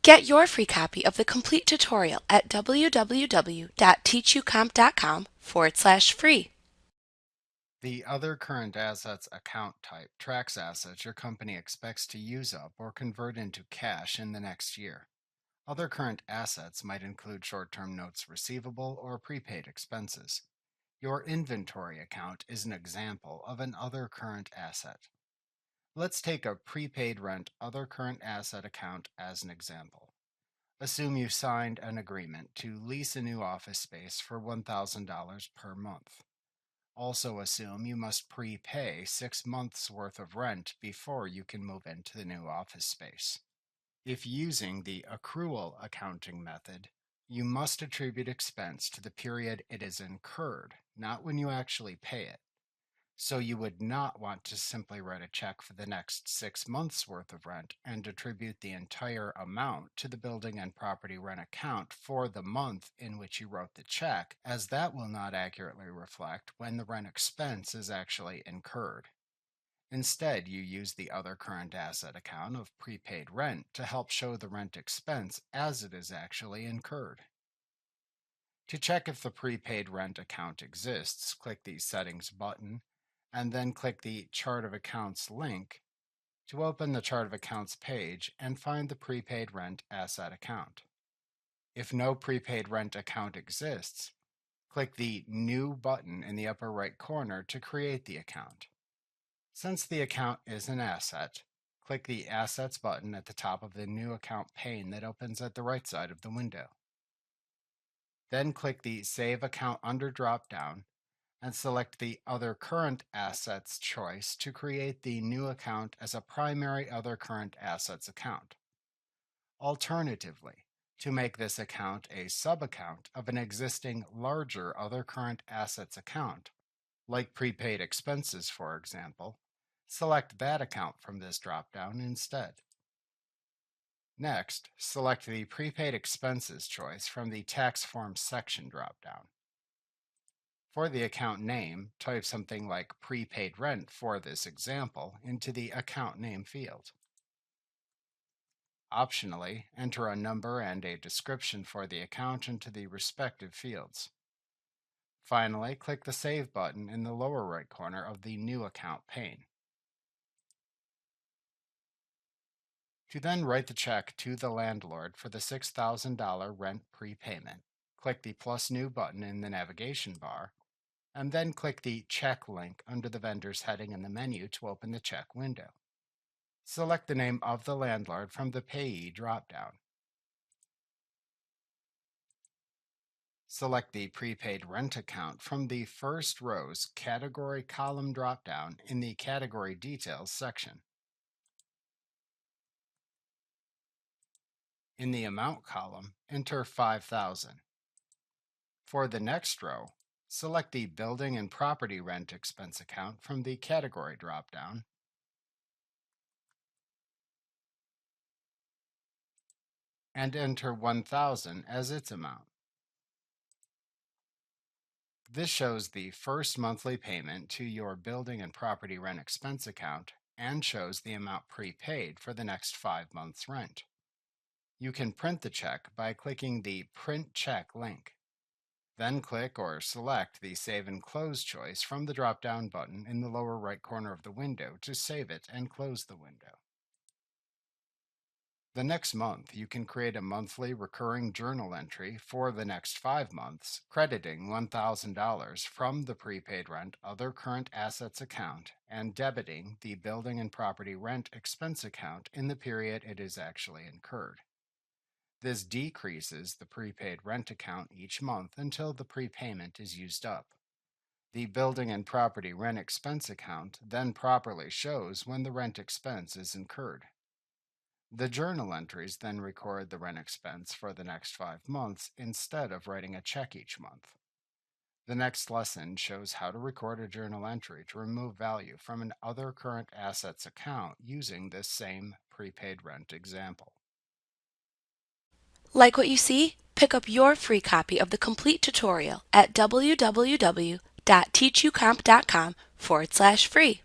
Get your free copy of the complete tutorial at www.teachucomp.com/free. The other current assets account type tracks assets your company expects to use up or convert into cash in the next year. Other current assets might include short-term notes receivable or prepaid expenses. Your inventory account is an example of an other current asset. Let's take a prepaid rent other current asset account as an example. Assume you signed an agreement to lease a new office space for $1,000 per month. Also assume you must prepay 6 months worth of rent before you can move into the new office space. If using the accrual accounting method, you must attribute expense to the period it is incurred, not when you actually pay it. So you would not want to simply write a check for the next 6 months worth of rent and attribute the entire amount to the building and property rent account for the month in which you wrote the check, as that will not accurately reflect when the rent expense is actually incurred. Instead, you use the other current asset account of prepaid rent to help show the rent expense as it is actually incurred. To check if the prepaid rent account exists, click the Settings button and then click the Chart of Accounts link to open the Chart of Accounts page and find the prepaid rent asset account. If no prepaid rent account exists, click the New button in the upper right corner to create the account. Since the account is an asset, click the Assets button at the top of the New Account pane that opens at the right side of the window. Then click the Save Account Under drop-down and select the Other Current Assets choice to create the new account as a primary Other Current Assets account. Alternatively, to make this account a sub-account of an existing larger Other Current Assets account, like prepaid expenses for example, select that account from this drop-down instead. Next, select the Prepaid Expenses choice from the Tax Form section drop-down. For the account name, type something like prepaid rent for this example into the account name field. Optionally, enter a number and a description for the account into the respective fields. Finally, click the Save button in the lower right corner of the New Account pane. To then write the check to the landlord for the $6,000 rent prepayment, click the Plus New button in the navigation bar, and then click the Check link under the Vendors heading in the menu to open the check window. Select the name of the landlord from the Payee drop-down. Select the prepaid rent account from the first row's Category column drop-down in the Category Details section. In the Amount column, enter $5,000. For the next row, select the Building and Property Rent Expense account from the Category drop-down and enter $1,000 as its amount. This shows the first monthly payment to your Building and Property Rent Expense account and shows the amount prepaid for the next 5 months' rent. You can print the check by clicking the Print Check link. Then click or select the Save and Close choice from the drop-down button in the lower right corner of the window to save it and close the window. The next month, you can create a monthly recurring journal entry for the next 5 months, crediting $1,000 from the prepaid rent other current assets account and debiting the building and property rent expense account in the period it is actually incurred. This decreases the prepaid rent account each month until the prepayment is used up. The building and property rent expense account then properly shows when the rent expense is incurred. The journal entries then record the rent expense for the next 5 months instead of writing a check each month. The next lesson shows how to record a journal entry to remove value from an other current assets account using this same prepaid rent example. Like what you see? Pick up your free copy of the complete tutorial at www.teachucomp.com/free.